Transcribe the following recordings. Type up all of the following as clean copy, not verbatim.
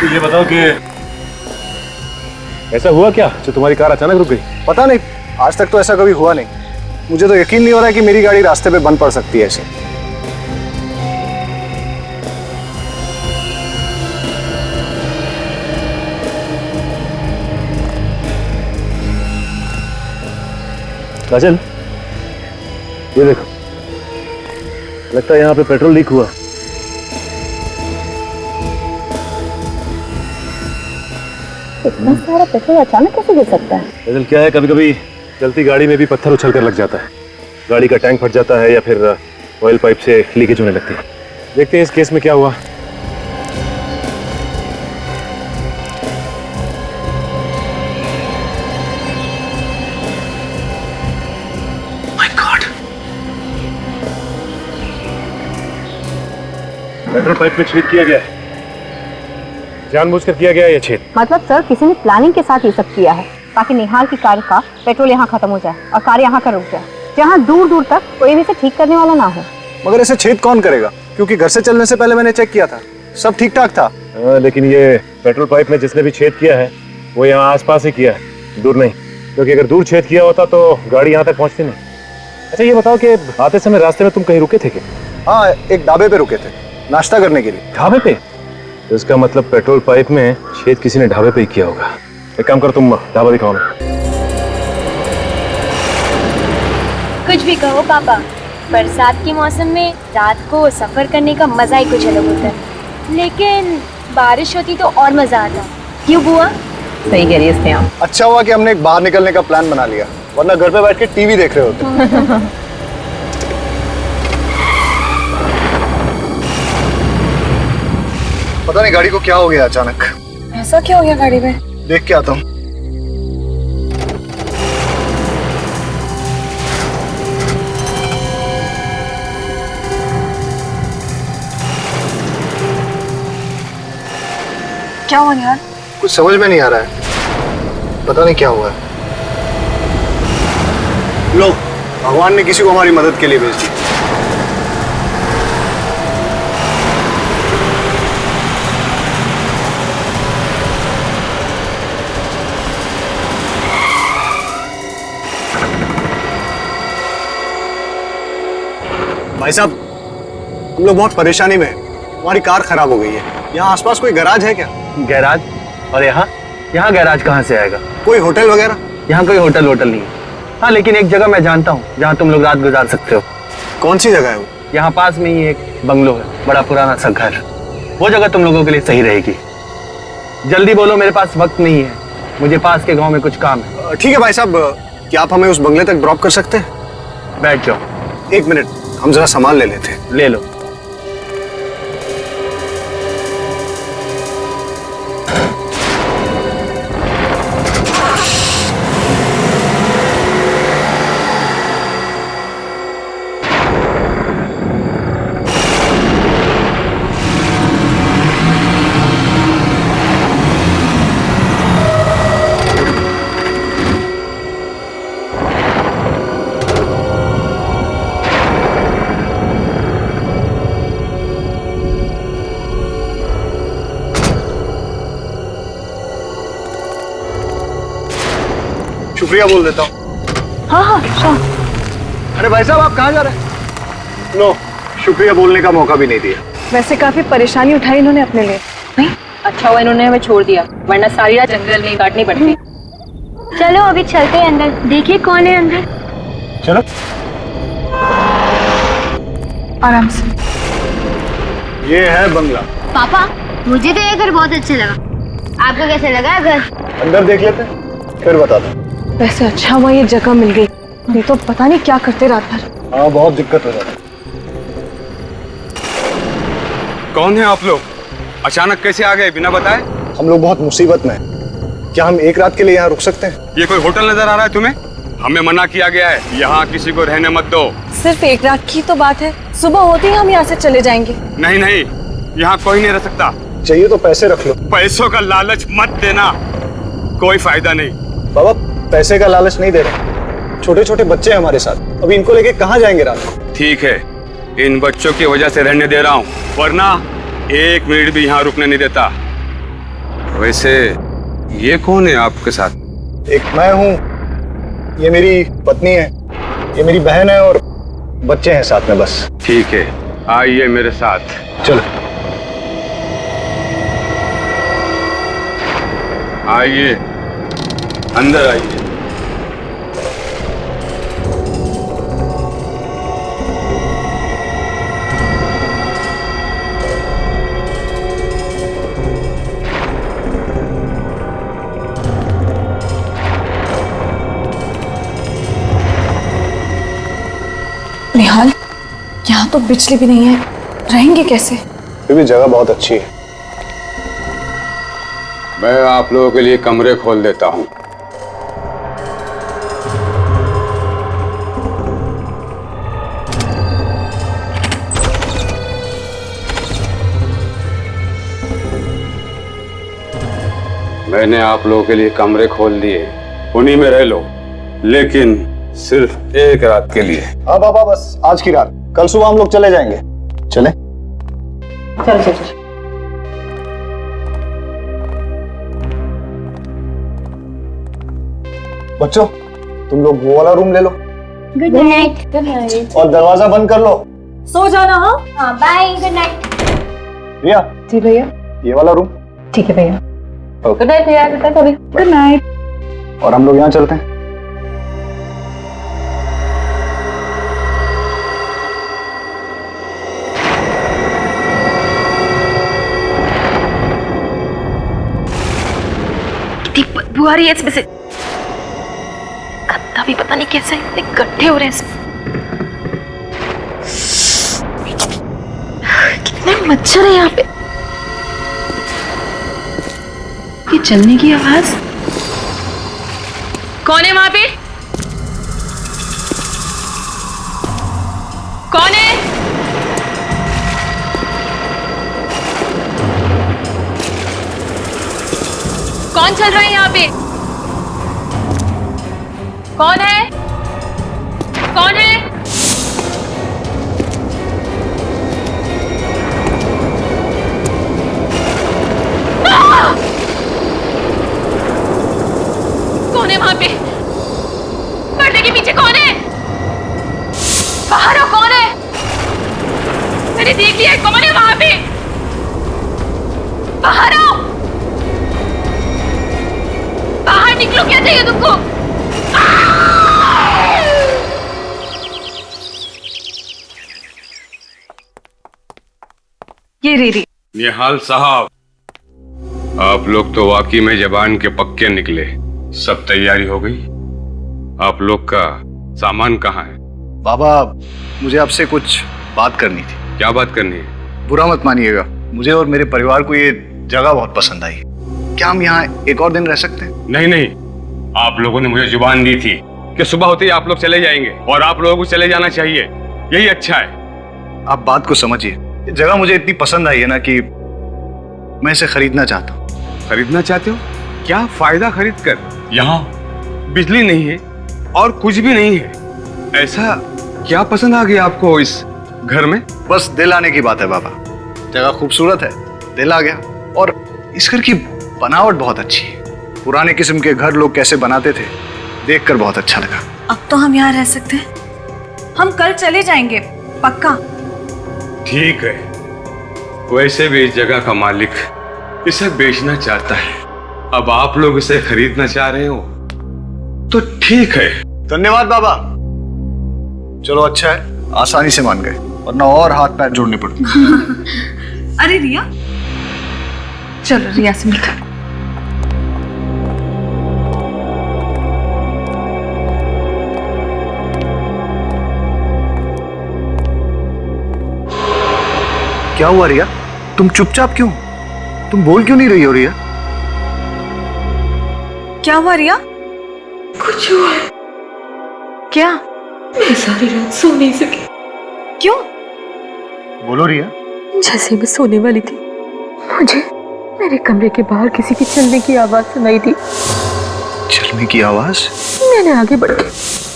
ये बताओ कि ऐसा हुआ क्या जो तुम्हारी कार अचानक रुक गई? पता नहीं, आज तक तो ऐसा कभी हुआ नहीं। मुझे तो यकीन नहीं हो रहा है कि मेरी गाड़ी रास्ते पे बंद पड़ सकती है ऐसे। काजल, ये देखो, लगता है यहाँ पे पेट्रोल लीक हुआ। इतना सारा पेट्रोल अचानक कैसे गिर सकता है? काजल, क्या है, कभी कभी चलती गाड़ी में भी पत्थर उछल कर लग जाता है। गाड़ी का टैंक फट जाता है या फिर ऑयल पाइप से लीकेज होने लगती है। देखते हैं इस केस में क्या हुआ। पेट्रोल पाइप में छेद किया गया है, जानबूझकर किया गया है ये छेद। मतलब सर किसी ने प्लानिंग के साथ ये सब किया है ताकि निहाल की कार का पेट्रोल यहाँ खत्म हो जाए और कार यहाँ का रुक जाए, जहाँ दूर दूर तक कोई भी इसे ठीक करने वाला ना हो। मगर ऐसे छेद कौन करेगा? क्योंकि घर से चलने से पहले मैंने चेक किया था, सब ठीक ठाक था। लेकिन ये पेट्रोल पाइप में जिसने भी छेद किया है वो यहाँ आसपास ही किया है, दूर नहीं। क्योंकि अगर दूर छेद किया होता तो गाड़ी यहाँ तक पहुँचती नहीं। अच्छा ये बताओ कि आते समय रास्ते में तुम कहीं रुके थे क्या? हाँ, एक ढाबे पे रुके थे नाश्ता करने के लिए। ढाबे पे? तो इसका मतलब पेट्रोल पाइप में छेद किसी ने ढाबे पे ही किया होगा। एक काम करो, तुम ढाबा दिखाओ ना। कुछ भी कहो पापा, बरसात के मौसम में रात को सफर करने का मजा ही कुछ अलग होता है। लेकिन बारिश होती तो और मजा आता। क्यों बुआ? सही कह रही है। अच्छा हुआ कि हमने एक बाहर निकलने का प्लान बना लिया, वरना घर पे बैठ के टीवी देख रहे होते। पता नहीं गाड़ी को क्या हो गया अचानक। ऐसा क्या हो गया गाड़ी में? देख के आता हूँ। क्या हुआ यार? कुछ समझ में नहीं आ रहा है, पता नहीं क्या हुआ है। लो, भगवान ने किसी को हमारी मदद के लिए भेज दी। भाई साहब, हम लोग बहुत परेशानी में हैं। हमारी कार खराब हो गई है। यहाँ आसपास कोई गैराज है क्या? गैराज? और यहाँ गैराज कहाँ से आएगा? कोई होटल वगैरह? यहाँ कोई होटल नहीं है। हाँ, लेकिन एक जगह मैं जानता हूँ जहाँ तुम लोग रात गुजार सकते हो। कौन सी जगह है वो? यहाँ पास में ही एक बंगलो है, बड़ा पुराना सा घर। वो जगह तुम लोगों के लिए सही रहेगी। जल्दी बोलो, मेरे पास वक्त नहीं है, मुझे पास के गाँव में कुछ काम है। ठीक है भाई साहब, क्या आप हमें उस बंगले तक ड्रॉप कर सकते हैं? बैठ जाओ। एक मिनट, हम जरा सामान ले लेते हैं। ले लो। शुक्रिया बोल देता हूँ। हाँ, अरे भाई साहब, आप कहाँ जा रहे हैं? लो, शुक्रिया बोलने का मौका भी नहीं दिया। वैसे काफी परेशानी उठाई इन्होंने अपने लिए। नहीं अच्छा हुआ इन्होंने हमें छोड़ दिया, वरना सारी रात जंगल में काटनी पड़ती। चलो अभी चलते हैं अंदर, देखिए कौन है अंदर। चलो। आराम से। ये है बंगला। पापा, मुझे तो ये घर बहुत अच्छा लगा। आपको कैसे लगा घर? अंदर देख लेते हैं, फिर बताता हूँ। वैसे अच्छा हुआ ये जगह मिल गई, नहीं तो पता नहीं क्या करते रात भर। हाँ, बहुत दिक्कत हो जाती है। कौन है आप लोग? अचानक कैसे आ गए बिना बताए? हम लोग बहुत मुसीबत में हैं। क्या हम एक रात के लिए यहाँ रुक सकते हैं? ये कोई होटल नजर आ रहा है तुम्हें? हमें मना किया गया है, यहाँ किसी को रहने मत दो। सिर्फ एक रात की तो बात है, सुबह होते ही हम यहाँ से चले जाएंगे। नहीं नहीं, यहाँ कोई नहीं रह सकता। चाहिए तो पैसे रख लो। पैसों का लालच मत देना, कोई फायदा नहीं। बाबा, पैसे का लालच नहीं दे रहे, छोटे छोटे बच्चे हैं हमारे साथ, अभी इनको लेके कहाँ जाएंगे रात को? ठीक है, इन बच्चों की वजह से रहने दे रहा हूँ, वरना एक मिनट भी यहाँ रुकने नहीं देता। वैसे ये कौन है आपके साथ? एक मैं हूँ, ये मेरी पत्नी है, ये मेरी बहन है और बच्चे हैं साथ में बस। ठीक है, आइए मेरे साथ। चलो। आइए, अंदर आइए। निहाल, यहाँ तो बिजली भी नहीं है, रहेंगे कैसे? फिर भी जगह बहुत अच्छी है। मैं आप लोगों के लिए कमरे खोल देता हूँ। मैंने आप लोगों के लिए कमरे खोल दिए, उन्हीं में रह लो, लेकिन सिर्फ एक रात के लिए। हाँ बाबा, बस आज की रात, कल सुबह हम लोग चले जाएंगे। चले? चलो चलो। बच्चों, तुम लोग वो वाला रूम ले लो गुड नाइट। Good night. और दरवाजा बंद कर लो। सो जाना। हाँ हाँ, बाय। Good night. रिया, जी भैया। ये वाला रूम। ठीक है भैया। ओके। गुड नाइट भैया। Good night. और हम लोग यहाँ चलते हैं। बदबू आ रही है इसमें से। गंदा भी पता नहीं कैसे इतने गड्ढे हो रहे हैं इसमें। कितने मच्छर है यहाँ पे। ये चलने की आवाज। कौन है वहां पे? कौन है? कौन चल रहा है यहाँ पे? कौन है? कौन है? कौन है वहां पे? पर्दे के पीछे कौन है? बाहर आओ, कौन है? मैंने देख लिया है, कौन है वहां पे? बाहर आओ, बाहर निकलो। क्या चाहिए तुमको? ये रेडी। निहाल साहब, आप लोग तो वाकई में जबान के पक्के निकले। सब तैयारी हो गई? आप लोग का सामान कहाँ है? बाबा, मुझे आपसे कुछ बात करनी थी। क्या बात करनी है? बुरा मत मानिएगा, मुझे और मेरे परिवार को ये जगह बहुत पसंद आई। क्या हम यहाँ एक और दिन रह सकते हैं? नहीं नहीं, आप लोगों ने मुझे जुबान दी थी कि सुबह होते ही आप लोग चले जाएंगे, और आप लोगों को चले जाना चाहिए, यही अच्छा है। आप बात को समझिए, ये जगह मुझे इतनी पसंद आई है ना कि मैं इसे खरीदना चाहता हूँ। खरीदना चाहते हो? क्या फायदा खरीद कर? यहाँ बिजली नहीं है और कुछ भी नहीं है। ऐसा क्या पसंद आ गया आपको इस घर में? बस दिल आने की बात है बाबा। जगह खूबसूरत है, दिल आ गया। और इस घर की बनावट बहुत अच्छी है। पुराने किस्म के घर लोग कैसे बनाते थे, देखकर बहुत अच्छा लगा। अब तो हम यहाँ रह सकते हैं। हम कल चले जाएंगे, पक्का। ठीक है, वैसे भी इस जगह का मालिक इसे बेचना चाहता है। अब आप लोग इसे खरीदना चाह रहे हो तो ठीक है। धन्यवाद बाबा। चलो अच्छा है, आसानी से मान गए, वरना और हाथ पैर जोड़ने पड़ते। अरे रिया, चलो रिया से मिलते हैं। क्या हुआ रिया? तुम चुपचाप क्यों? तुम बोल क्यों नहीं रही हो रिया? क्या हुआ रिया? कुछ हुआ है। क्या? मैं सारी रात सो नहीं सकी। क्यों? बोलो रिया। जैसे मैं सोने वाली थी, मुझे मेरे कमरे के बाहर किसी की चलने की आवाज सुनाई दी। चलने की आवाज? मैंने आगे बढ़ के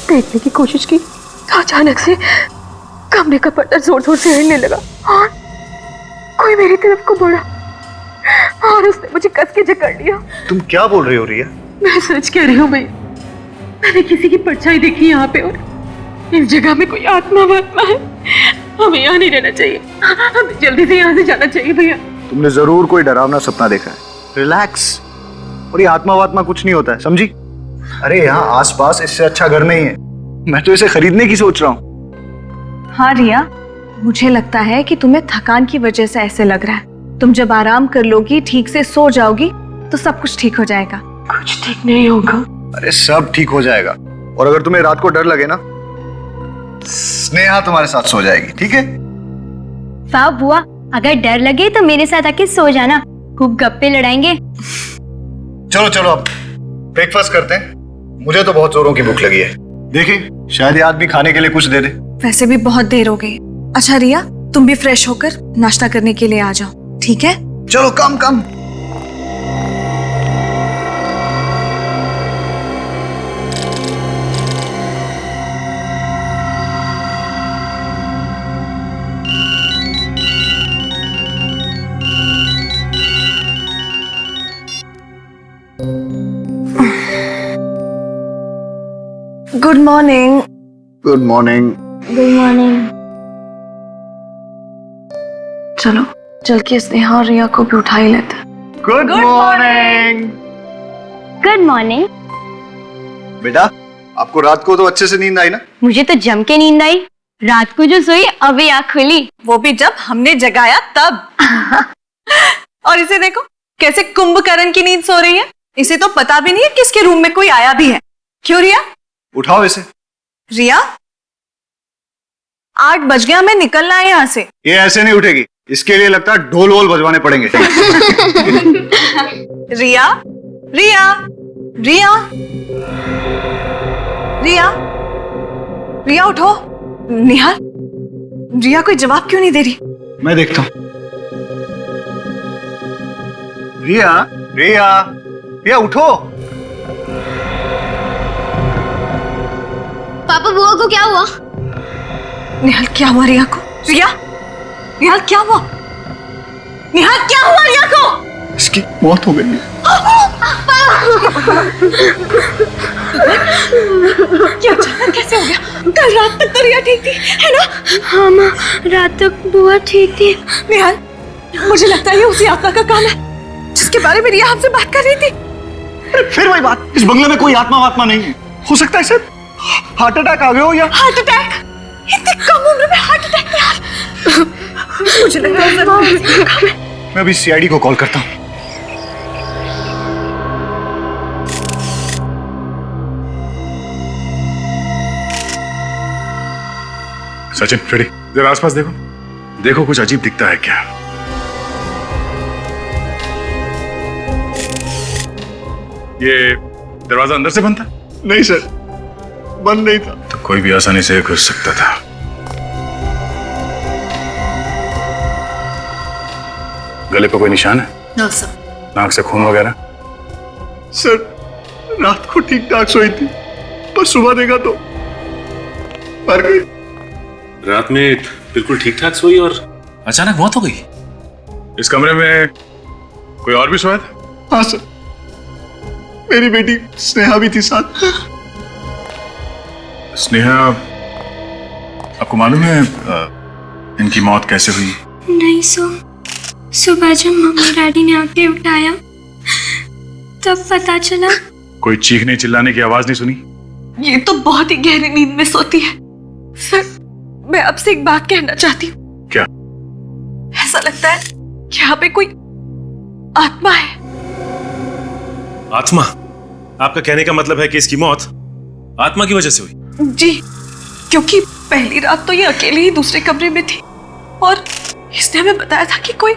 देखने की कोशिश की तो अचानक से कमरे का पर्दा जोर जोर से हिलने लगा और कोई मेरी तरफ को बढ़ा और और उसने मुझे कस के जकड़ लिया। तुम क्या बोल रही हो रिया? मैं सच कह रही हूँ भैया, मैंने किसी की परछाई देखी यहाँ पे और इस जगह में कोई आत्मा वात्मा है। हमें यहाँ नहीं रहना चाहिए, हमें जल्दी से यहाँ से जाना चाहिए भैया। तुमने जरूर कोई डरावना सपना देखा है। रिलैक्स। और ये आत्मा वात्मा कुछ नहीं होता है, समझी? अरे यहाँ आसपास इससे अच्छा घर नहीं है। मैं तो इसे खरीदने की सोच रहा हूँ। हाँ रिया, मुझे लगता है कि तुम्हें थकान की वजह से ऐसे लग रहा है। तुम जब आराम कर लोगी, ठीक से सो जाओगी, तो सब कुछ ठीक हो जाएगा। कुछ ठीक नहीं होगा। अरे सब ठीक हो जाएगा। और अगर तुम्हें रात को डर लगे ना, स्नेहा तुम्हारे साथ सो जाएगी, ठीक है? वाह बुआ, अगर डर लगे तो मेरे साथ आके सो जाना, खूब गप्पे लड़ाएंगे। चलो चलो अब ब्रेकफास्ट करते हैं। मुझे तो बहुत जोरों की भूख लगी है। देखिए, शायद ये आदमी खाने के लिए कुछ दे दे। वैसे भी बहुत देर हो गई। अच्छा रिया, तुम भी फ्रेश होकर नाश्ता करने के लिए आ जाओ, ठीक है? चलो come come. Good morning. Good morning. Good morning. चलो चल के स्नेहा और रिया को भी उठा ही लेते हैं। Good morning. Good morning. बेटा, आपको रात को तो अच्छे से नींद आई ना? मुझे तो जम के नींद आई। रात को जो सोई अभी आँख खुली। वो भी जब हमने जगाया तब। और इसे देखो कैसे कुंभकर्ण की नींद सो रही है। इसे तो पता भी नहीं है किसके रूम में कोई आया भी है। क्यों रिया? उठाओ इसे। रिया, 8 बज गया, हमें निकलना है यहाँ से। ये ऐसे नहीं उठेगी, इसके लिए लगता है ढोल वोल बजवाने पड़ेंगे। रिया, रिया, रिया, रिया, रिया उठो। निहाल, रिया कोई जवाब क्यों नहीं दे रही? मैं देखता हूं। रिया, रिया, रिया उठो। पापा, बुआ को क्या हुआ? निहाल, क्या हुआ रिया को? रिया, निहाल क्या हुआ? निहाल क्या हुआ रिया को? इसकी मौत हो गई है। क्या अचानक कैसे हो गया? कल रात तक तो रिया ठीक थी, है ना? हाँ माँ, रात तक बुआ ठीक थी। निहाल, मुझे लगता है ये उसी आत्मा का काम है जिसके बारे में रिया हमसे बात कर रही थी। अरे फिर वही बात, इस बंगले में कोई आत्मा वात्मा नहीं है। हो सकता है सर हार्ट अटैक आ गया हो, या हार्ट अटैक? इतनी कम उम्र में हार्ट अटैक? यार मुझे लगता है मैं अभी सीआईडी को कॉल करता हूँ। सचिन, रेडी? जरा आसपास देखो, देखो कुछ अजीब दिखता है क्या? ये दरवाजा अंदर से बंद था? नहीं सर, बंद नहीं था। तो कोई भी आसानी से घुस सकता था। गले पे कोई निशान है? No sir. नाक से खून वगैरह? सर रात को ठीक ठाक सोई थी, पर सुबह देखा तो मर गई। रात में बिल्कुल ठीक ठाक सोई और अचानक मौत हो गई। इस कमरे में कोई और भी सोया था? हाँ सर, मेरी बेटी स्नेहा भी थी साथ। स्नेहा, आपको मालूम है इनकी मौत कैसे हुई? नहीं, सुबह जब मम्मी डैडी ने आके उठाया तब पता चला। कोई चीखने चिल्लाने की आवाज नहीं सुनी? ये तो बहुत ही गहरी नींद में सोती है। सर, मैं आपसे एक बात कहना चाहती हूँ। क्या? ऐसा लगता है कि यहाँ पे कोई आत्मा है। आत्मा? आपका कहने का मतलब है कि इसकी मौत आत्मा की वजह से हुई? जी, क्योंकि पहली रात तो ये अकेले ही दूसरे कमरे में थी और इसने हमें बताया था कि कोई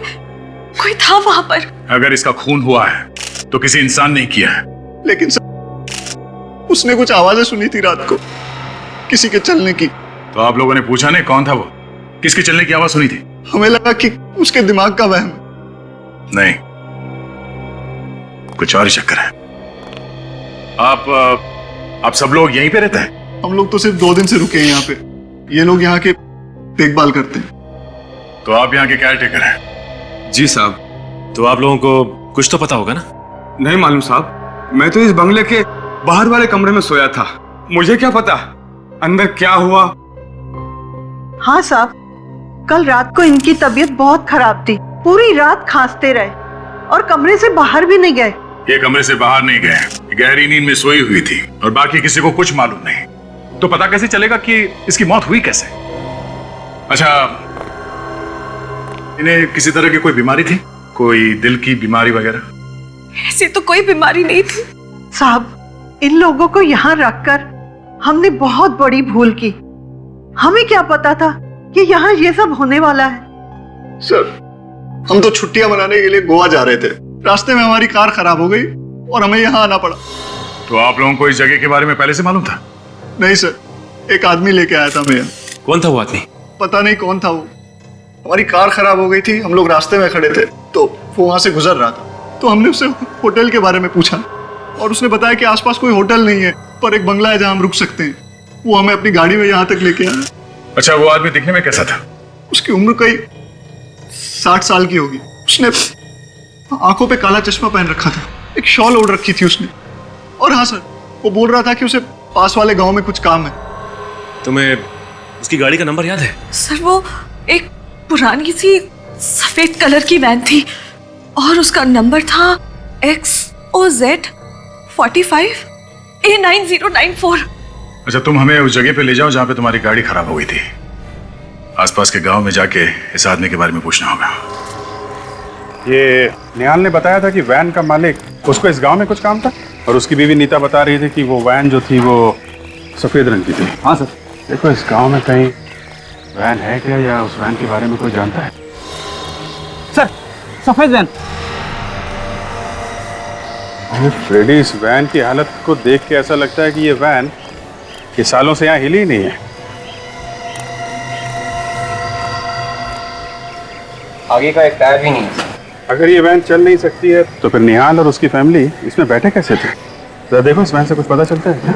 था वहां पर। अगर इसका खून हुआ है तो किसी इंसान ने किया है। लेकिन सर, उसने कुछ आवाजें सुनी थी रात को, किसी के चलने की। तो आप लोगों ने पूछा नहीं कौन था वो? किसके चलने की आवाज सुनी थी? हमें लगा कि उसके दिमाग का वहम। नहीं, कुछ और ही चक्कर है। आप सब लोग यहीं पे रहते हैं? हम लोग तो सिर्फ 2 दिन से रुके हैं यहाँ पे। ये लोग यहाँ के देखभाल करते हैं। तो आप यहाँ के केयर टेकर हैं? जी साहब। तो आप लोगों को कुछ तो पता होगा ना? नहीं मालूम साहब, मैं तो इस बंगले के बाहर वाले कमरे में सोया था, मुझे क्या पता अंदर क्या हुआ। हाँ साहब, कल रात को इनकी तबीयत बहुत खराब थी, पूरी रात खांसते रहे और कमरे से बाहर भी नहीं गए। ये कमरे से बाहर नहीं गए, गहरी नींद में सोई हुई थी और बाकी किसी को कुछ मालूम नहीं। तो पता कैसे चलेगा कि इसकी मौत हुई कैसे? अच्छा, इन्हें किसी तरह की कोई बीमारी थी, कोई दिल की बीमारी वगैरह? ऐसी तो कोई बीमारी नहीं थी साहब, इन लोगों को यहाँ रखकर हमने बहुत बड़ी भूल की। हमें क्या पता था कि यहाँ ये सब होने वाला है। सर, हम तो छुट्टियां मनाने के लिए गोवा जा रहे थे, रास्ते में हमारी कार खराब हो गई और हमें यहाँ आना पड़ा। तो आप लोगों को इस जगह के बारे में पहले से मालूम था? नहीं सर, एक आदमी लेके आया था हमें। कौन था वो आदमी? पता नहीं कौन था वो। हमारी कार खराब हो गई थी, हम लोग रास्ते में खड़े थे तो वो वहां से गुजर रहा था, तो हमने उससे होटल के बारे में पूछा और उसने बताया कि आसपास कोई होटल नहीं है पर एक बंगला है जहां हम रुक सकते हैं। वो हमें अपनी गाड़ी में यहाँ तक लेके आया। अच्छा, वो आदमी दिखने में कैसा था? उसकी उम्र कई 60 साल की होगी। उसने आंखों पे काला चश्मा पहन रखा था, एक शॉल ओढ़ रखी थी उसने, और हाँ सर, वो बोल रहा था कि उसे पास वाले गांव में कुछ काम है। तुम्हें उसकी गाड़ी का नंबर याद है? सर, वो एक पुरानी सी सफेद कलर की वैन थी और उसका नंबर था XOZ 45 A9094। अच्छा, तुम हमें उस जगह पे ले जाओ जहां पे तुम्हारी गाड़ी खराब हो गई थी। आसपास के गांव में जाके इस आदमी के बारे में पूछना होगा। ये निहाल ने बताया था कि वैन का मालिक, उसको इस गांव में कुछ काम था और उसकी बीवी नीता बता रही थी कि वो वैन जो थी वो सफेद रंग की थी। हाँ सर, देखो इस गांव में कहीं वैन है क्या या उस वैन के बारे में कोई जानता है? सर, सफेद वैन। फ्रेडी, इस वैन की हालत को देख के ऐसा लगता है कि ये वैन ये सालों से यहाँ हिली ही नहीं है। आगे का एक टायर भी नहीं है। अगर ये वैन चल नहीं सकती है तो फिर निहाल और उसकी फैमिली इसमें बैठे कैसे थे? जरा देखो इस वैन से कुछ पता चलता है क्या?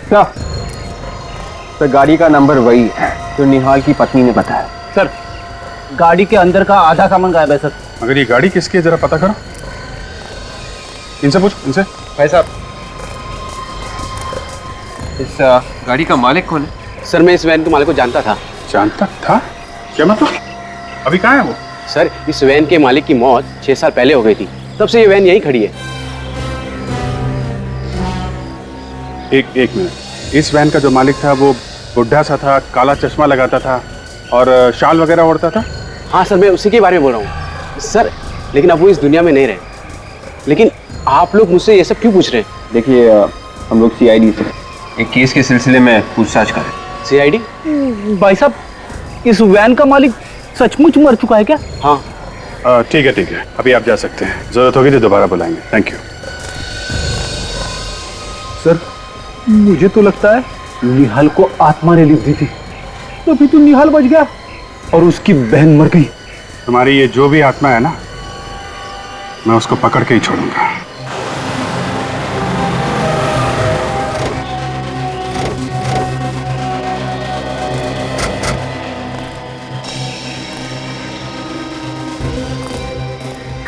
क्या सर, गाड़ी का नंबर वही है जो निहाल की पत्नी ने बताया। सर, गाड़ी के अंदर का आधा सामान गायब है सर। अगर ये गाड़ी किसकी है जरा पता करो, इनसे पूछ, इनसे। भाई साहब, इस गाड़ी का मालिक कौन है? सर, मैं इस वैन के मालिक को जानता था। जानता था? क्या मतलब? अभी कहाँ है वो? सर, इस वैन के मालिक की मौत 6 साल पहले हो गई थी, तब से ये वैन यहीं खड़ी है। एक मिनट, इस वैन का जो मालिक था वो बुढ़ा सा था, काला चश्मा लगाता था और शाल वगैरह ओढ़ता था? हाँ सर, मैं उसी के बारे में बोल रहा हूँ सर, लेकिन अब वो इस दुनिया में नहीं रहे। लेकिन आप लोग मुझसे ये सब क्यों पूछ रहे हैं? देखिए, हम लोग CID से एक केस के सिलसिले में पूछताछ करें। CID? भाई साहब, इस वैन का मालिक सचमुच मर चुका है क्या? हाँ, ठीक है, अभी आप जा सकते हैं। जरूरत होगी तो दोबारा बुलाएंगे। Thank you. सर, मुझे तो लगता है निहाल को आत्मा ने लिख दी थी, तो अभी तो निहाल बच गया और उसकी बहन मर गई। तुम्हारी ये जो भी आत्मा है ना, मैं उसको पकड़ के ही छोड़ूंगा।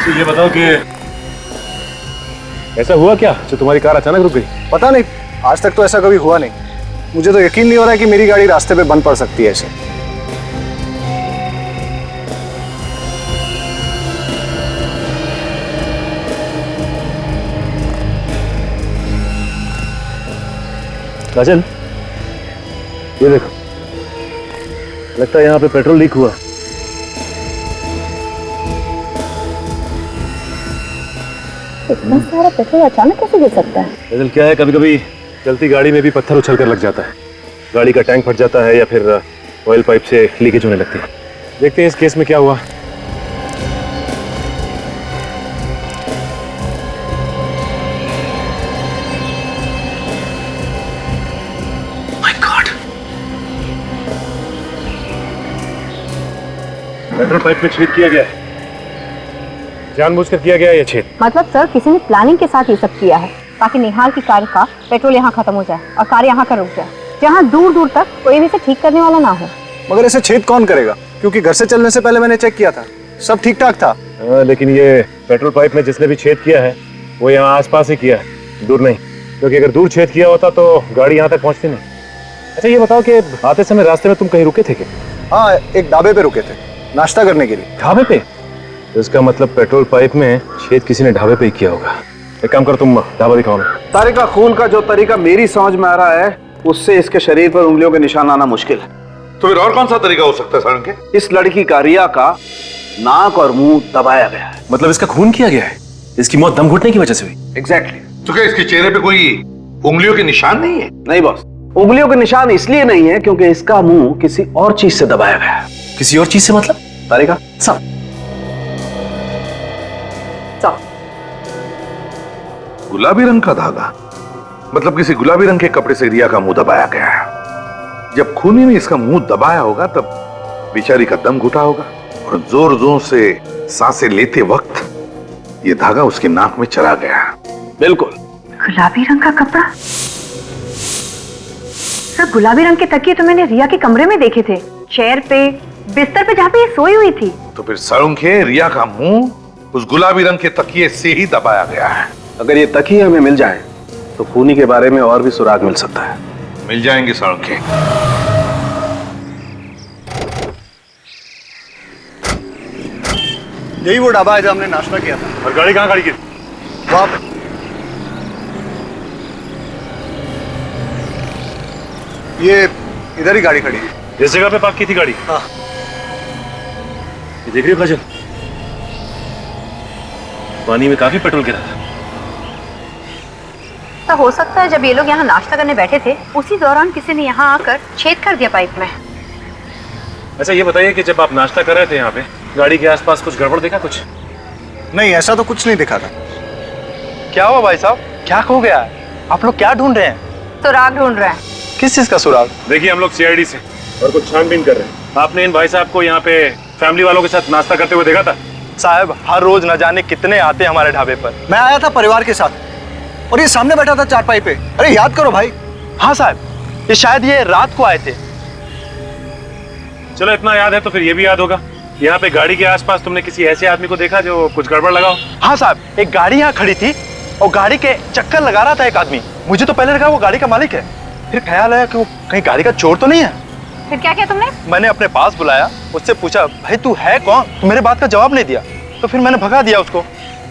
तो ये बताओ कि ऐसा हुआ क्या जो तुम्हारी कार अचानक रुक गई? पता नहीं, आज तक तो ऐसा कभी हुआ नहीं। मुझे तो यकीन नहीं हो रहा है कि मेरी गाड़ी रास्ते पे बंद पड़ सकती है ऐसे। काजल, ये देखो, लगता है यहाँ पे पेट्रोल लीक हुआ। इतना सारा पेट्रोल अचानक कैसे गिर सकता है? काजल, क्या है, कभी कभी चलती गाड़ी में भी पत्थर उछल कर लग जाता है। गाड़ी का टैंक फट जाता है या फिर ऑयल पाइप से लीकेज होने लगती है। देखते हैं इस केस में क्या हुआ। माय गॉड, पेट्रोल पाइप में छेद किया गया है, जानबूझकर किया गया ये छेद। मतलब सर, किसी ने प्लानिंग के साथ ये सब किया है। ताकि निहाल की कार का पेट्रोल यहाँ खत्म हो जाए और कार यहाँ का रुक जाए, जहाँ दूर दूर तक कोई भी इसे ठीक करने वाला ना हो। मगर इसे छेद कौन करेगा? क्योंकि घर से चलने से पहले मैंने चेक किया था, सब ठीक ठाक था। लेकिन ये पेट्रोल पाइप में जिसने भी छेद किया है वो यहाँ आसपास ही किया है, दूर नहीं। क्योंकि अगर दूर छेद किया होता तो गाड़ी यहाँ तक पहुँचती नहीं। अच्छा ये बताओ कि आते समय रास्ते में तुम कहीं रुके थे क्या? हाँ, एक ढाबे पे रुके थे नाश्ता करने के लिए। ढाबे पे? तो इसका मतलब पेट्रोल पाइप में छेद किसी ने ढाबे पे ही किया होगा। एक काम करो, तुम ढाबा दिखाओ ना। तारिका खून का जो तरीका मेरी समझ में आ रहा है उससे इसके शरीर पर उंगलियों के निशान आना मुश्किल है। तो फिर और कौन सा तरीका हो सकता है सारंगे? इस लड़की का रिया का नाक और मुंह दबाया गया है। मतलब इसका खून किया गया है? इसकी मौत दम घुटने की वजह से हुई? एग्जैक्टली। तो क्या इसके चेहरे पे कोई उंगलियों के निशान नहीं है? नहीं बॉस, उंगलियों के निशान इसलिए नहीं है क्योंकि इसका मुंह किसी और चीज से दबाया गया है। किसी और चीज से मतलब? तारिका सब गुलाबी रंग का धागा, मतलब किसी गुलाबी रंग के कपड़े से रिया का मुंह दबाया गया है। जब खूनी ने इसका मुंह दबाया होगा तब बेचारी का दम घुटा होगा और जोर जोर से सांसें लेते वक्त ये धागा उसके नाक में चला गया। बिल्कुल। गुलाबी रंग का कपड़ा? सर, गुलाबी रंग के तकिए तो मैंने रिया के कमरे में देखे थे, चेयर पे, बिस्तर पे जहाँ पे ये सोई हुई थी। तो फिर सारंगे रिया का मुंह उस गुलाबी रंग के तकिए से ही दबाया गया है। अगर ये तकिए हमें मिल जाए तो खूनी के बारे में और भी सुराग मिल सकता है। मिल जाएंगे सारंगे। यही वो ढाबा है जहाँ हमने नाश्ता किया था। और गाड़ी कहाँ खड़ी की? वहां पे। ये इधर ही गाड़ी खड़ी है। इस जगह पे पार्क की थी गाड़ी? हाँ। ये देख रही हो काजल, पानी में काफी पेट्रोल गिरा था। तो हो सकता है जब ये लोग यहाँ नाश्ता करने बैठे थे उसी दौरान किसी ने यहाँ आकर छेद कर दिया पाइप में। अच्छा ये बताइए कि जब आप नाश्ता कर रहे थे यहाँ पे गाड़ी के आसपास कुछ गड़बड़ देखा? कुछ नहीं, ऐसा तो कुछ नहीं दिखा था। क्या हुआ भाई साहब, क्या खो गया है? आप लोग क्या ढूंढ रहे हैं? सुराग ढूंढ रहे हैं। किस चीज का सुराग? देखिए हम लोग सीआईडी से और कुछ छानबीन कर रहे हैं। आपने इन भाई साहब को यहाँ पे फैमिली वालों के साथ नाश्ता करते हुए देखा था? साहब हर रोज न जाने कितने आते हैं हमारे ढाबे पर। मैं आया था परिवार के साथ और ये सामने बैठा था चारपाई पे। अरे याद करो भाई। हाँ साहब, ये शायद ये रात को आए थे। चलो इतना याद है तो फिर ये भी याद होगा, यहाँ पे गाड़ी के आसपास तुमने किसी ऐसे आदमी को देखा जो कुछ गड़बड़ लगा हो? हाँ साहब, एक गाड़ी यहाँ खड़ी थी और गाड़ी के चक्कर लगा रहा था एक आदमी। मुझे तो पहले लगा वो गाड़ी का मालिक है, फिर ख्याल आया कि वो कहीं गाड़ी का चोर तो नहीं है। फिर क्या किया तुमने? मैंने अपने पास बुलाया, उससे पूछा भाई तू है कौन? तो मेरे बात का जवाब नहीं दिया, तो फिर मैंने भगा दिया उसको।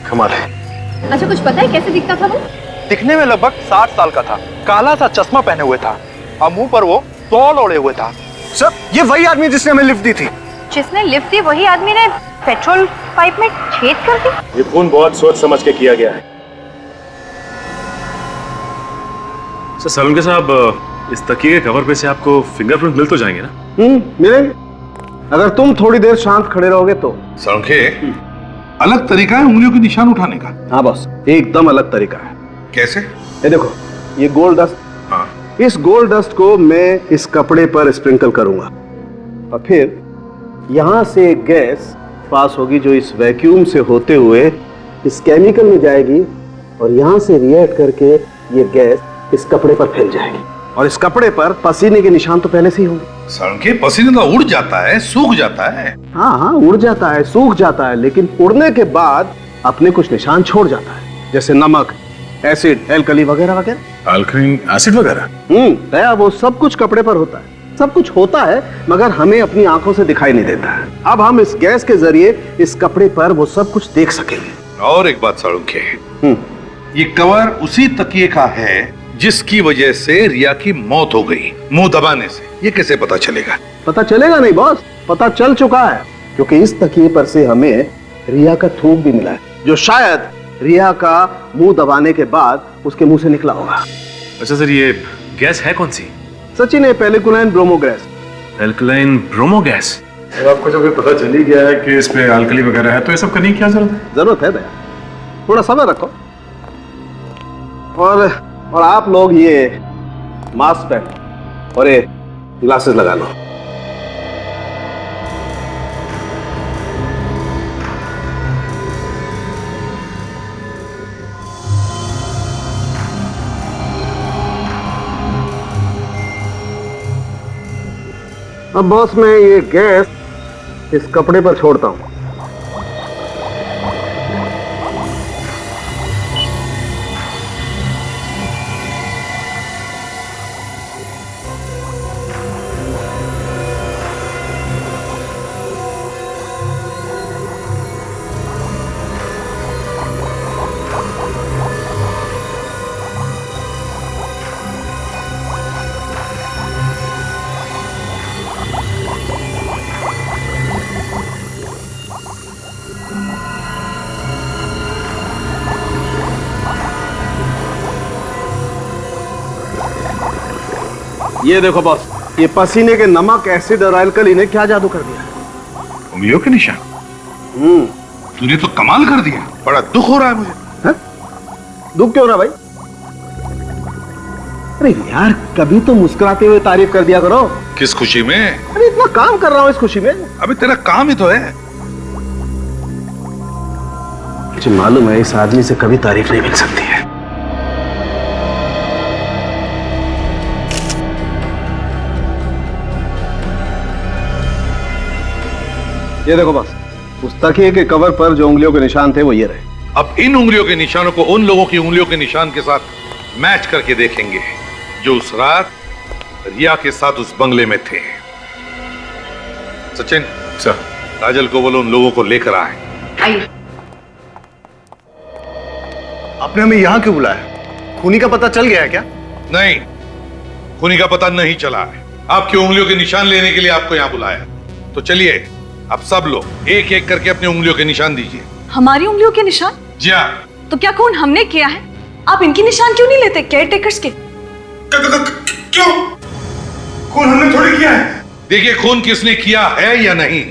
कमाल है। अच्छा कुछ पता है कैसे दिखता था वो? दिखने में लगभग 60 साल का था, काला सा चश्मा पहने हुए था और मुंह पर वो तौल ओढ़े हुए था। सर ये वही आदमी जिसने हमें लिफ्ट दी थी। जिसने लिफ्ट दी वही आदमी ने पेट्रोल पाइप में छेद कर दी? ये खून बहुत सोच समझ के किया गया है। सर सालुंके साहब, इस तकिए के कवर पे से आपको फिंगरप्रिंट मिल तो जाएंगे ना? मिलेंगे, अगर तुम थोड़ी देर शांत खड़े रहोगे तो। सारंगे, अलग तरीका है उंगलियों के निशान उठाने का? हाँ बॉस, एकदम अलग तरीका है। कैसे? ये देखो, ये गोल्ड डस्ट। हाँ। इस गोल्ड डस्ट को मैं इस कपड़े पर स्प्रिंकल करूंगा और फिर यहां से एक गैस पास होगी जो इस वैक्यूम से होते हुए इस केमिकल में जाएगी और यहां से रिएक्ट करके ये गैस इस कपड़े पर फैल जाएगी और इस कपड़े पर पसीने के निशान तो पहले से ही होंगे। सारंगे, पसीने तो उड़ जाता है, सूख जाता है। हाँ, उड़ जाता है, सूख जाता है, लेकिन उड़ने के बाद अपने कुछ निशान छोड़ जाता है, जैसे नमक, एसिड, एल्कली वगैरह वगैरह। अल्कलीन एसिड वगैरह? दया, वो सब कुछ कपड़े पर होता है, सब कुछ होता है मगर हमें अपनी आंखों से दिखाई नहीं देता है। अब हम इस गैस के जरिए इस कपड़े पर वो सब कुछ देख सकेंगे। और एक बात सारंगे, ये कवर उसी तकिए का है जिसकी वजह से रिया की मौत हो गई, मुंह दबाने से। ये कैसे पता चलेगा? पता चलेगा नहीं बॉस, पता चल चुका है, क्योंकि इस तकिए पर से हमें रिया का थूक भी मिला है, जो शायद रिया का मुंह दबाने के बाद उसके मुंह से निकला होगा। अच्छा सर, ये गैस है कौन सी? सचिन, है पेलिकुलाइन bromo gas. Alkaline bromo gas? आपको जब पता चल ही गया है कि इस पे अल्कली वगैरह है तो ये सब करने की क्या जरूरत है? जरूरत है दया, थोड़ा समय रखो और आप लोग ये मास्क पहनो और ये ग्लासेस लगा लो। अब बॉस मैं ये गैस इस कपड़े पर छोड़ता हूं। ये देखो बॉस, ये पसीने के नमक, एसिड और अल्कली ने क्या जादू कर दिया। उंगलियों के निशान। तूने तो कमाल कर दिया, बड़ा दुख हो रहा है मुझे। है? दुख क्यों हो रहा भाई? अरे यार कभी तो मुस्कुराते हुए तारीफ कर दिया करो। किस खुशी में? अरे इतना काम कर रहा हूं इस खुशी में। अभी तेरा काम ही तो है। मुझे मालूम है इस आदमी से कभी तारीफ नहीं मिल सकती है। ये देखो बस, उस तकिए के कवर पर जो उंगलियों के निशान थे वो ये रहे। अब इन उंगलियों के निशानों को उन लोगों की उंगलियों के निशान के साथ मैच करके देखेंगे जो उस रात रिया के साथ उस बंगले में थे। सचिन सर, काजल को बोलो उन लोगों को लेकर आए। आइए। आपने हमें यहां क्यों बुलाया? खूनी का पता चल गया है क्या? नहीं, खूनी का पता नहीं चला है। आपकी उंगलियों के निशान लेने के लिए आपको यहां बुलाया। तो चलिए अब सब लोग एक एक करके अपनी उंगलियों के निशान दीजिए। हमारी उंगलियों के निशान? जी हाँ। तो क्या खून हमने किया है? आप इनके निशान क्यों नहीं लेते, केयर टेकर्स के? क्यों? खून हमने थोड़ी किया है। देखिए खून किसने किया है या नहीं,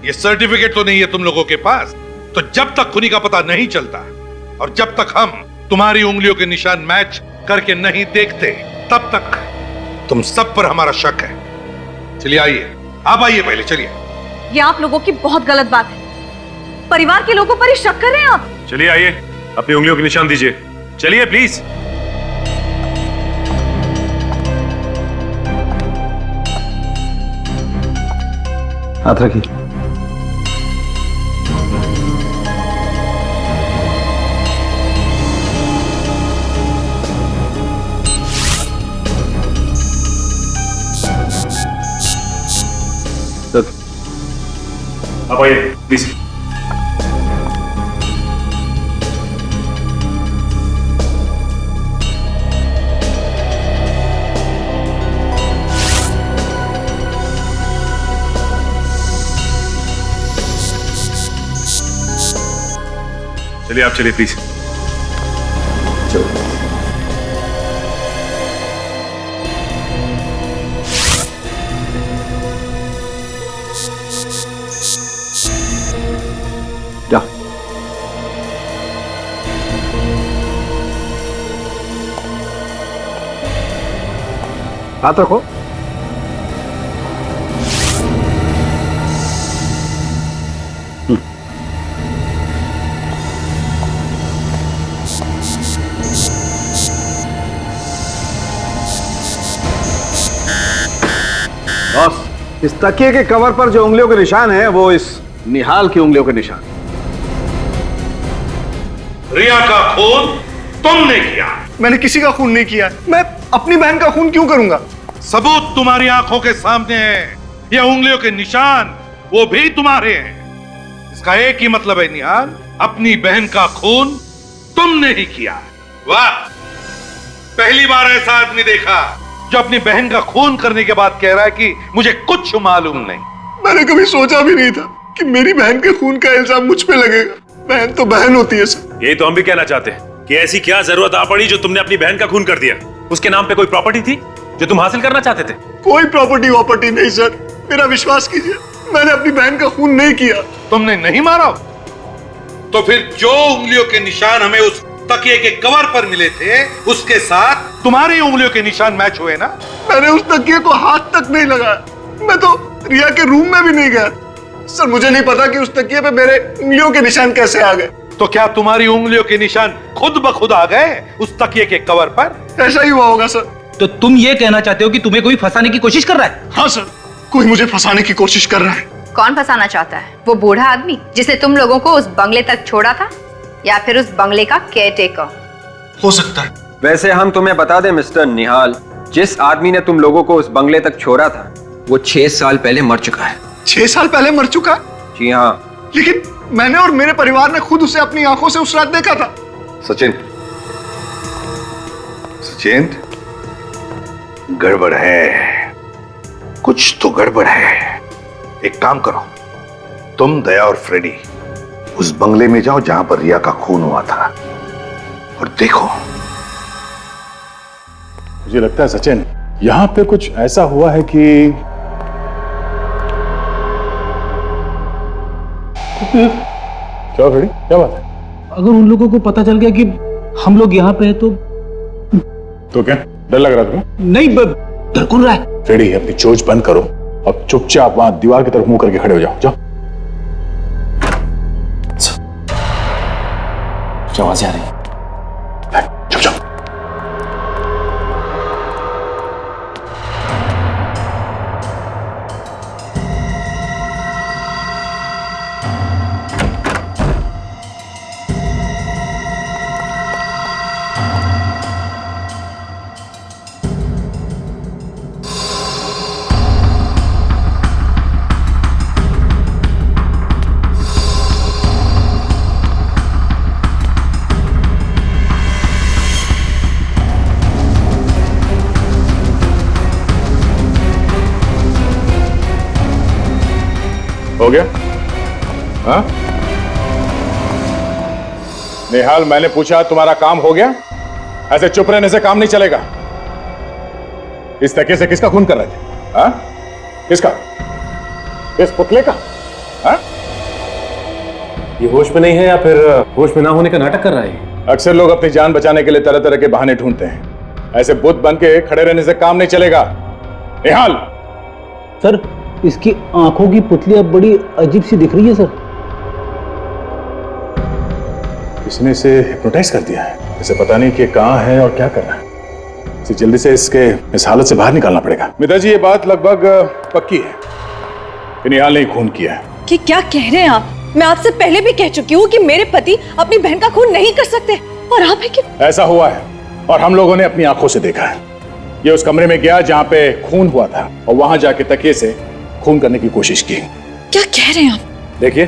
ये सर्टिफिकेट तो नहीं है तुम लोगों के पास। तो जब तक खूनी का पता नहीं चलता और जब तक हम तुम्हारी उंगलियों के निशान मैच करके नहीं देखते, तब तक तुम सब पर हमारा शक है। चलिए आइए, आप आइए पहले, चलिए। ये आप लोगों की बहुत गलत बात है। परिवार के लोगों पर ही शक कर रहे हैं आप। चलिए आइए, अपनी उंगलियों के निशान दीजिए। चलिए प्लीज। हाथ रखिए। आप आइए प्लीज। चलिए आप चलिए प्लीज। चलो। जा। हाथ रखो। बॉस, इस तकिए के कवर पर जो उंगलियों के निशान है वो इस निहाल की उंगलियों के निशान। रिया का खून तुमने किया। मैंने किसी का खून नहीं किया। मैं अपनी बहन का खून क्यों करूंगा? सबूत तुम्हारी आंखों के सामने है। ये उंगलियों के निशान वो भी तुम्हारे हैं। इसका एक ही मतलब है निहाल, अपनी बहन का खून तुमने ही किया। वाह, पहली बार ऐसा आदमी देखा जो अपनी बहन का खून करने के बाद कह रहा है कि मुझे कुछ मालूम नहीं। मैंने कभी सोचा भी नहीं था कि मेरी बहन के खून का इल्जाम मुझ पे लगेगा। बहन तो बहन होती है सर। यही तो हम भी कहना चाहते हैं कि ऐसी क्या जरूरत आ पड़ी जो तुमने अपनी बहन का खून कर दिया। उसके नाम पे कोई प्रॉपर्टी थी जो तुम हासिल करना चाहते थे? कोई प्रॉपर्टी नहीं सर, मेरा विश्वास कीजिए, मैंने अपनी बहन का खून नहीं किया। तुमने नहीं मारा? तो फिर जो उंगलियों के निशान हमें उस तकिए के कवर पर मिले थे उसके साथ तुम्हारी उंगलियों के निशान मैच हुए ना? मैंने उस तकिए को हाथ तक नहीं लगाया। मैं तो रिया के रूम में भी नहीं गया सर। मुझे नहीं पता कि उस तकिए पे मेरे उंगलियों के निशान कैसे आ गए। तो क्या तुम्हारी उंगलियों के निशान खुद ब खुद आ गए उस तकिए के कवर पर? ऐसा ही हुआ होगा सर। तो तुम ये कहना चाहते हो कि तुम्हें कोई फंसाने की कोशिश कर रहा है? हाँ सर, कोई मुझे फंसाने की कोशिश कर रहा है। कौन फंसाना चाहता है? वो बूढ़ा आदमी जिसने तुम लोगों को उस बंगले तक छोड़ा था, या फिर उस बंगले का केयरटेकर? हो सकता है। वैसे हम तुम्हें बता दें मिस्टर निहाल, जिस आदमी ने तुम लोगों को उस बंगले तक छोड़ा था वो 6 साल पहले मर चुका है। 6 साल पहले मर चुका है? जी हाँ। लेकिन मैंने और मेरे परिवार ने खुद उसे अपनी आंखों से उस रात देखा था। सचिन, सचिन, गड़बड़ है, कुछ तो गड़बड़ है। एक काम करो, तुम, दया और फ्रेडी उस बंगले में जाओ जहां पर रिया का खून हुआ था और देखो। मुझे लगता है सचिन, यहां पे कुछ ऐसा हुआ है कि क्या फ्रेडी, क्या बात है? अगर उन लोगों को पता चल गया कि हम लोग यहाँ पे हैं तो क्या डर लग रहा तुम्हें? नहीं, डर कौन रहा है? फ्रेडी, अपनी चोंच बंद करो और चुपचाप वहां दीवार की तरफ मुंह करके खड़े हो जाओ। जाओ, आवाज़ें आ रही हैं। चुप जाओ। हो गया? हाँ? निहाल, मैंने पूछा तुम्हारा काम हो गया? ऐसे चुप रहने से काम नहीं चलेगा। इस तकिए से किसका खून कर रहे थे? हाँ? किसका? इस पुतले का? हाँ? ये होश में नहीं है या फिर होश में ना होने का नाटक कर रहा है? अक्सर लोग अपनी जान बचाने के लिए तरह तरह के बहाने ढूंढते हैं। ऐसे बुत बन के खड़े रहने से काम नहीं चलेगा। निहाल! सर, इसकी आंखों की पुतली अब बड़ी अजीब सी दिख रही है सर। किसने इसे हिप्नोटाइज कर दिया है? इसे पता नहीं कि कहां है और क्या कर रहा है। इसे जल्दी से इस हालत से बाहर निकालना पड़ेगा। मिता जी, ये बात लगभग पक्की है कि निहाल ने खून किया है। कि क्या कह रहे हैं आप? मैं आपसे पहले भी कह चुकी हूँ कि मेरे पति अपनी बहन का खून नहीं कर सकते, और आप है कि ऐसा हुआ है और हम लोगों ने अपनी आंखों से देखा है। ये उस कमरे में गया जहां पे खून हुआ था और वहां जाके तकिए से खून करने की कोशिश की। क्या कह रहे हैं आप? देखिए,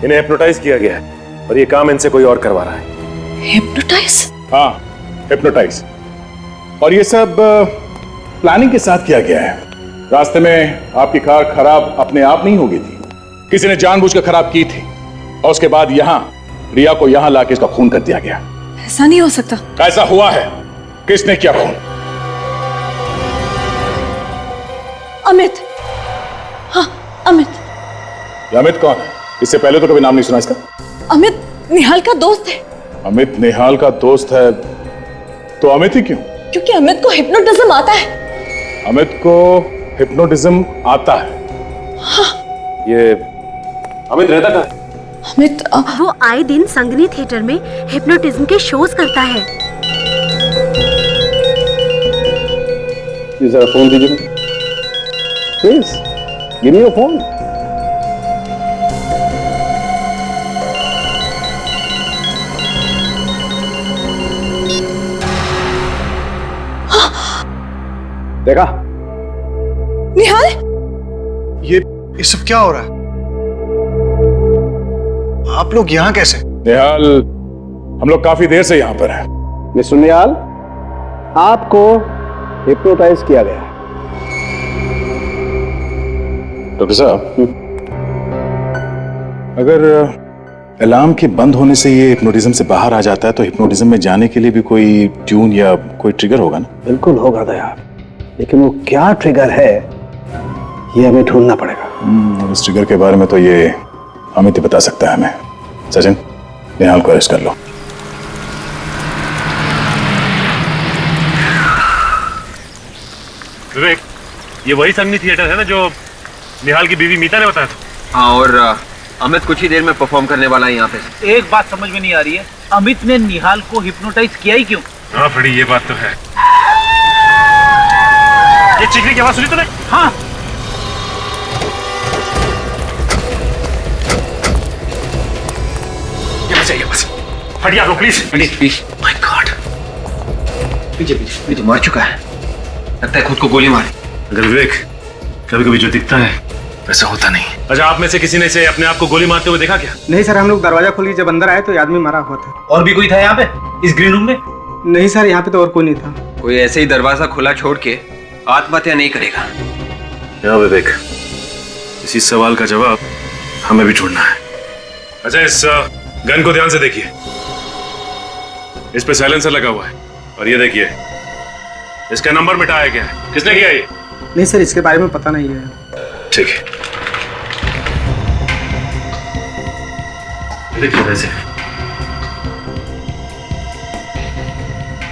इन्हें हिप्नोटाइज किया गया है और ये काम इनसे कोई और करवा रहा है। हिप्नोटाइज? हाँ, हिप्नोटाइज। और ये सब प्लानिंग के साथ किया गया है। रास्ते में आपकी कार खराब अपने आप नहीं हो गई थी, किसी ने जानबूझकर खराब की थी और उसके बाद यहां रिया को यहां लाके इसका खून कर दिया गया। ऐसा नहीं हो सकता। ऐसा हुआ है। किसने किया खून? अमित। हाँ, अमित। ये अमित कौन है? इससे पहले तो कभी नाम नहीं सुना इसका। अमित निहाल का दोस्त है। अमित निहाल का दोस्त है तो अमित ही क्यों? क्योंकि अमित को हिप्नोटिज्म आता है। अमित को हिप्नोटिज्म आता है? हाँ। ये अमित रहता कहाँ है? अमित वो आए दिन संगनी थिएटर में हिप्नोटिज्म के शोज करता है। जरा फोन दीजिए please. Give me your phone. देखा? निहाल, ये सब क्या हो रहा है? आप लोग यहाँ कैसे? निहाल, हम लोग काफी देर से यहाँ पर हैं। मिस्टर निहाल, आपको हिप्नोटाइज किया गया है। डॉक्टर साहब, अगर अलार्म के बंद होने से ये हिप्नोटिज्म से बाहर आ जाता है तो हिप्नोटिज्म में जाने के लिए भी कोई ट्यून या कोई ट्रिगर होगा ना? बिल्कुल होगा दया, लेकिन वो क्या ट्रिगर है ये हमें ढूंढना पड़ेगा। इस ट्रिगर के बारे में तो ये अमित ही बता सकता है हमें। सचिन, निहाल को अरेस्ट कर लो। विवेक, ये वही संगनी थिएटर है ना जो निहाल की बीवी मीता ने बताया था? हाँ, और अमित कुछ ही देर में परफॉर्म करने वाला है यहाँ पे। एक बात समझ में नहीं आ रही है, अमित ने निहाल को हिप्नोटाइज किया ही क्यों? हाँ फ्रेडी, ये बात तो है। ये चीखने की आवाज सुनी तूने? हाँ। हटिए आप लोग प्लीज। प्लीज। माय गॉड, पीछे पीछे पीछे मार चुका है, लगता है खुद को गोली मारी। अगर विवेक कभी कभी जो दिखता है वैसा होता नहीं। अच्छा, आप में से किसी ने इसे अपने आप को गोली मारते हुए देखा क्या? नहीं सर, हम लोग दरवाजा खोली जब अंदर आए तो ये आदमी मरा हुआ था। और भी कोई था यहाँ पे इस ग्रीन रूम में? नहीं सर, यहाँ पे तो और कोई नहीं था। कोई ऐसे ही दरवाजा खुला छोड़ के आत्महत्या नहीं करेगा। हाँ विवेक, इसी सवाल का जवाब हमें भी ढूंढना है। अच्छा, इस गन को ध्यान से देखिए, इस पे साइलेंसर लगा हुआ है, और ये देखिए इसका नंबर मिटाया गया है। किसने किया ये? नहीं सर, इसके बारे में पता नहीं है। ठीक है, देखिए वैसे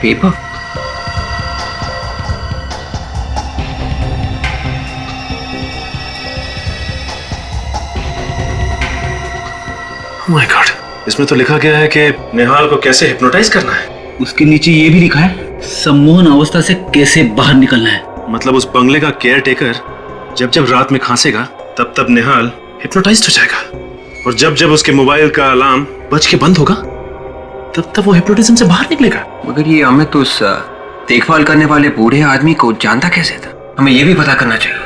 पेपर। माय गॉड, इसमें तो लिखा गया है कि निहाल को कैसे हिप्नोटाइज करना है। उसके नीचे ये भी लिखा है सम्मोहन अवस्था से कैसे बाहर निकलना है। मतलब उस बंगले का केयर टेकर जब जब रात में खांसेगा तब तब निहाल हिप्नोटाइज्ड हो जाएगा, और जब जब उसके मोबाइल का अलार्म बज के बंद होगा तब तब वो हिप्नोटिज्म से बाहर निकलेगा। मगर ये अमित उस देखभाल करने वाले बूढ़े आदमी को जानता कैसे था? हमें ये भी पता करना चाहिए।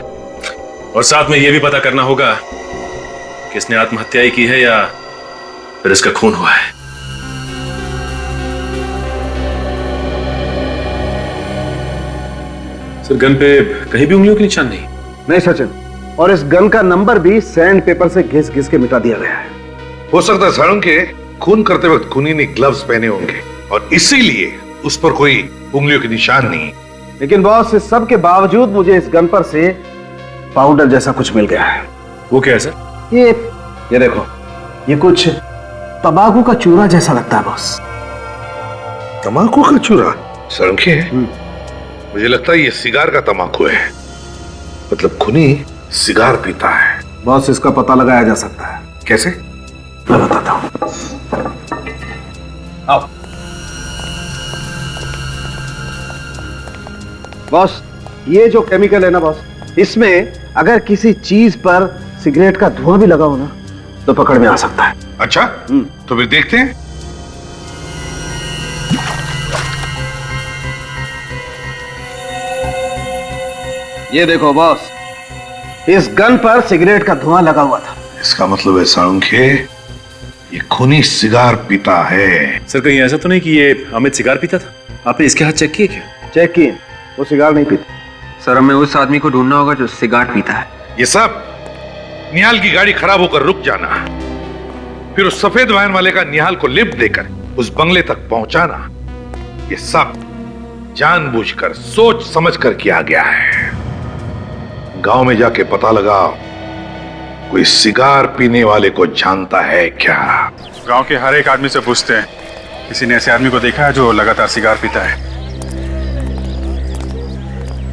और साथ में ये भी पता करना होगा कि इसने आत्महत्या ही की है या फिर इसका खून हुआ है। सर, गन पे कहीं भी उंगलियों के निशान नहीं। नहीं सचिन, और इस गन का नंबर भी सैंड पेपर से घिस घिस के मिटा दिया गया है। हो सकता है साळुंखे खून करते वक्त खूनी ने ग्लव्स पहने होंगे और इसीलिए उस पर कोई उंगलियों के निशान नहीं। लेकिन बॉस, इस सब के बावजूद मुझे इस गन पर से पाउडर जैसा कुछ मिल गया है। वो क्या है सर? ये देखो, ये कुछ तंबाकू का चूरा जैसा लगता है बॉस। तंबाकू का चूरा? साळुंखे, मुझे लगता है ये सिगार का तंबाकू है। मतलब खूनी सिगार पीता है। बॉस, इसका पता लगाया जा सकता है। कैसे? मैं बताता हूं। आओ बॉस, ये जो केमिकल है ना बॉस, इसमें अगर किसी चीज पर सिगरेट का धुआं भी लगा हो ना तो पकड़ में आ सकता है। अच्छा, तो फिर देखते हैं। ये देखो बॉस, इस गन पर सिगरेट का धुआं लगा हुआ था। इसका मतलब है साळुंखे ये खूनी सिगार पीता है। सर, कहीं ऐसा तो नहीं कि ये अमित सिगार पीता था? आपने इसके हाथ चेक किए क्या? चेक किए, वो सिगार नहीं पीता। सर, हमें उस आदमी को ढूंढना होगा जो सिगार पीता है। ये सब निहाल की गाड़ी खराब होकर रुक जाना, फिर उस सफेद वैन वाले का निहाल को लिफ्ट देकर उस बंगले तक पहुंचाना, ये सब जानबूझकर सोच समझकर किया गया है। गांव में जाके पता लगाओ कोई सिगार पीने वाले को जानता है क्या। गांव के हर एक आदमी से पूछते हैं, किसी ने ऐसे आदमी को देखा है जो लगातार सिगार पीता है?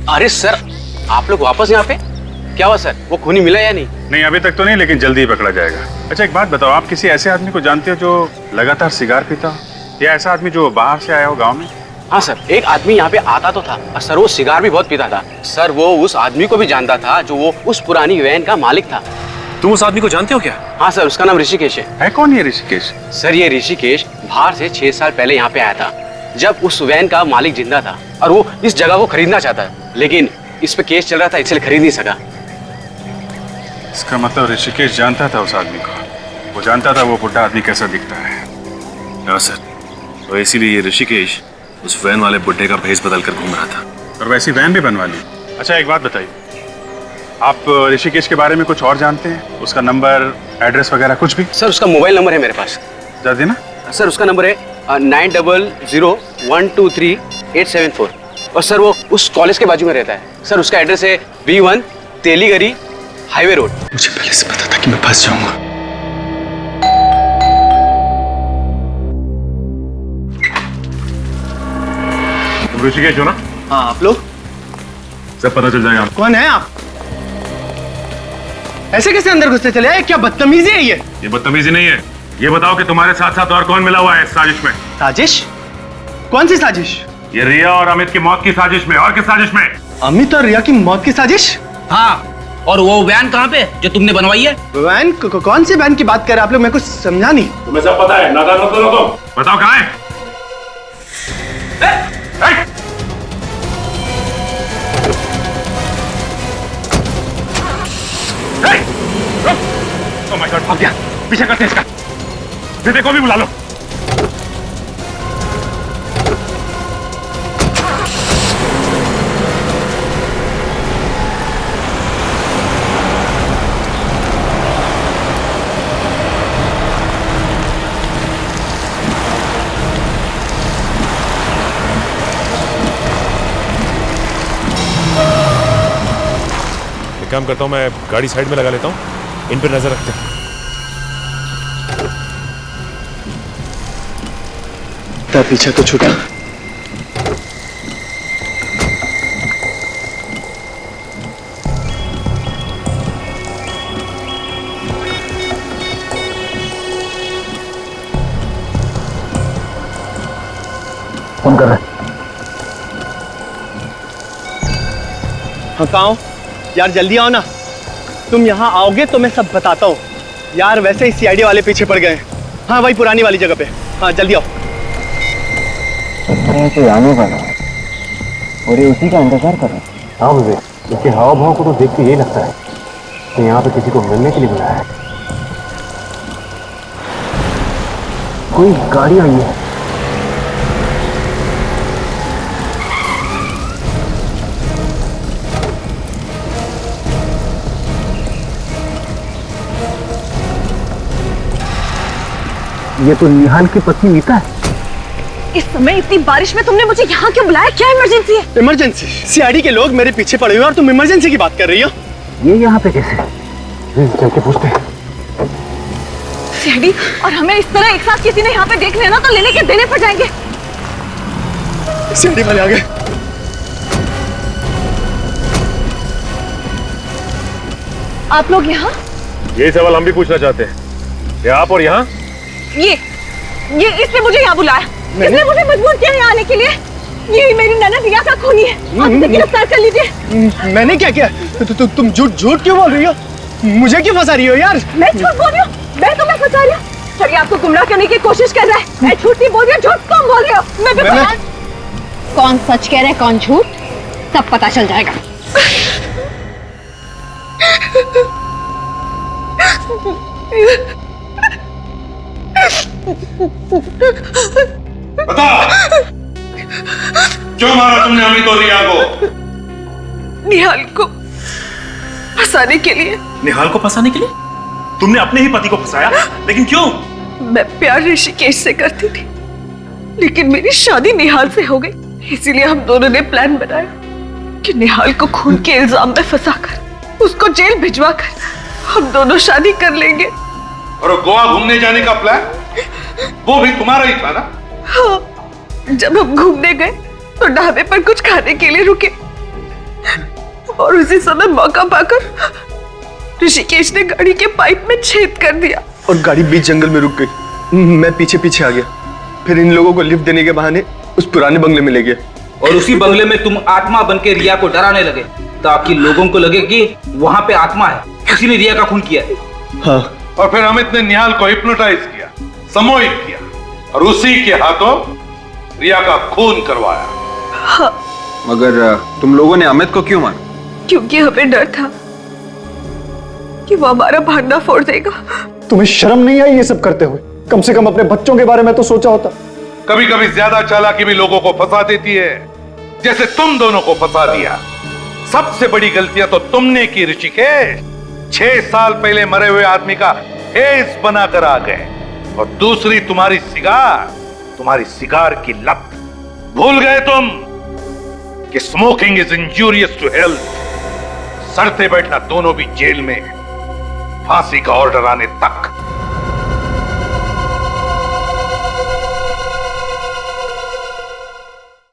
अरे सर, आप लोग वापस यहाँ पे? क्या हुआ सर, वो खूनी मिला या नहीं? नहीं, अभी तक तो नहीं, लेकिन जल्दी ही पकड़ा जाएगा। अच्छा, एक बात बताओ, आप किसी ऐसे आदमी को जानते हो जो लगातार सिगार पीता हो, या ऐसा आदमी जो बाहर से आया हो गांव में? हाँ सर, एक आदमी यहाँ पे आता तो था, और सर वो सिगार भी बहुत पीता था। सर, वो उस आदमी को भी जानता था जो वो उस पुरानी वैन का मालिक था। तुम उस आदमी को जानते हो क्या? हाँ सर, उसका नाम ऋषिकेश है। कौन ये ऋषिकेश? सर, ये ऋषिकेश बाहर से 6 साल पहले यहाँ पे आया था, जब उस वैन का मालिक जिंदा था, और वो इस जगह को खरीदना चाहता है, लेकिन इस पे केस चल रहा था, इसलिए खरीद नहीं सका। इसका मतलब ऋषिकेश जानता था उस आदमी को, वो जानता था वो बुढ़ा आदमी कैसा दिखता है। हाँ सर, तो इसीलिए ये ऋषिकेश उस वैन वाले बुड्ढे का भेष बदल कर घूम रहा था। और वैसी वैन भी बनवा ली। अच्छा, एक बात बताइए, आप ऋषिकेश के बारे में कुछ और जानते हैं? उसका नंबर, एड्रेस वगैरह कुछ भी? सर, उसका मोबाइल नंबर है मेरे पास। जरा देना। सर, उसका नंबर है 9001238874, और सर वो उस कॉलेज के बाजू में रहता है। सर, उसका एड्रेस है B1 तेलीगरी हाईवे रोड। मुझे पहले से पता था कि मैं फंस जाऊंगा। तुम ऋषिकेश हो ना? हाँ, आप लोग? सब पता चल जाएगा। कौन है आप? ऐसे कैसे अंदर घुसते चले आए? क्या बदतमीजी है ये? ये बदतमीजी नहीं है। ये बताओ कि तुम्हारे साथ साथ और कौन मिला हुआ है इस साजिश में? साजिश? कौन सी साजिश? ये रिया और अमित की मौत की साजिश में। और किस साजिश में? अमित और रिया की मौत की साजिश? हाँ, और वो वैन कहाँ पे जो तुमने बनवाई है? वैन? कौन सी वैन की बात कर रहे हैं आप लोग? मेरे को समझा नहीं। तुम्हें सब पता है, नादान मत बनो तुम। बताओ कहाँ है? Oh my God, भाग गया। पीछे करते हैं इसका। विवेक को भी बुला लो। काम करता हूँ, मैं गाड़ी साइड में लगा लेता हूँ, इन पर नजर रखते हैं। पीछे तो छूटा। फोन कर रहा है। हाँ कहाँ हो? यार जल्दी आओ ना। तुम यहाँ आओगे तो मैं सब बताता हूँ। यार वैसे ही सीआईडी वाले पीछे पड़ गए। हाँ वही पुरानी वाली जगह पे। हाँ जल्दी आओ। तो आने वाला और ये उसी का इंतजार कर रहा है। हाँ विवेक, इसके हाव भाव को तो देख के यही लगता है कि यहाँ पे किसी को मिलने के लिए बुलाया है। कोई गाड़ी आई है। ये तो निहाल की पत्नी नीता है। इस समय इतनी बारिश में तुमने मुझे यहाँ क्यों बुलाया? क्या इमरजेंसी है? इमरजेंसी? सीआईडी के लोग मेरे पीछे पड़े हुए और तुम इमरजेंसी की बात कर रही हो? ये यहाँ पे कैसे? चल के पूछते हैं। सीआईडी और हमें इस तरह एक साथ किसी ने यहाँ पे देख लिया ना तो लेने के देने पड़ जाएंगे। सीआईडी वाले आ गए। आप लोग यहाँ? यही सवाल हम भी पूछना चाहते हैं। ये आप और यहाँ? ये इसने मुझे यहाँ बुलाया। इसने मुझे मजबूर किया यहाँ आने के लिए। ये मेरी ननद रिया का खूनी है। आप इसे गिरफ्तार कर लीजिए। मैंने क्या किया? तुम झूठ क्यों बोल रही हो? मुझे क्यों फंसा रही हो यार? मैं झूठ बोल रही हूँ? मैं तुम्हें फंसा रही हूँ? चलिए आपको गुमराह करने की कोशिश कर रहा है। मैं झूठ नहीं बोल रही हूँ। झूठ कौन बोल रही हो? मैं कौन सच कह रहा है कौन झूठ, सब पता चल जाएगा। बता, क्यों मारा तुमने अमित और रिया को? निहाल को फंसाने के लिए। निहाल को फंसाने के लिए? तुमने अपने ही पति को फंसाया, लेकिन क्यों? मैं प्यार ऋषिकेश से करती थी, लेकिन मेरी शादी निहाल से हो गई। इसीलिए हम दोनों ने प्लान बनाया कि निहाल को खून के इल्जाम में फंसाकर उसको जेल भिजवाकर हम दोनों शादी कर लेंगे। और गोवा घूमने जाने का प्लान वो भी तुम्हारा ही था ना? हाँ, जब हम घूमने गए तो ढाबे पर कुछ खाने के लिए रुके और उसी समय मौका पाकर ऋषिकेश ने गाड़ी के पाइप में छेद कर दिया और गाड़ी बीच जंगल में रुक गई। मैं पीछे पीछे आ गया। फिर इन लोगों को लिफ्ट देने के बहाने उस पुराने बंगले में ले गया। और उसी बंगले में तुम आत्मा बन के रिया को डराने लगे ताकि लोगों को लगे कि वहां पे आत्मा है, किसी ने रिया का खून किया है। हाँ। और फिर अमित ने निहाल को हिप्नोटाइज किया, सम्मोहित किया और उसी के हाथों रिया का खून करवाया। हाँ। मगर तुम लोगों ने अमित को क्यों मारा? क्योंकि हमें डर था कि वो हमारा भांडा फोड़ देगा। तुम्हें शर्म नहीं आई ये सब करते हुए? कम से कम अपने बच्चों के बारे में तो सोचा होता। कभी कभी ज्यादा चालाकी भी लोगों को फंसा देती है, जैसे तुम दोनों को फंसा दिया। सबसे बड़ी गलतियां तो तुमने की ऋषिकेश। 6 साल पहले मरे हुए आदमी का हेज बनाकर आ गए। और दूसरी तुम्हारी सिगार की लत। भूल गए तुम कि smoking is injurious to health. सड़ते बैठना दोनों भी जेल में, फांसी का ऑर्डर आने तक।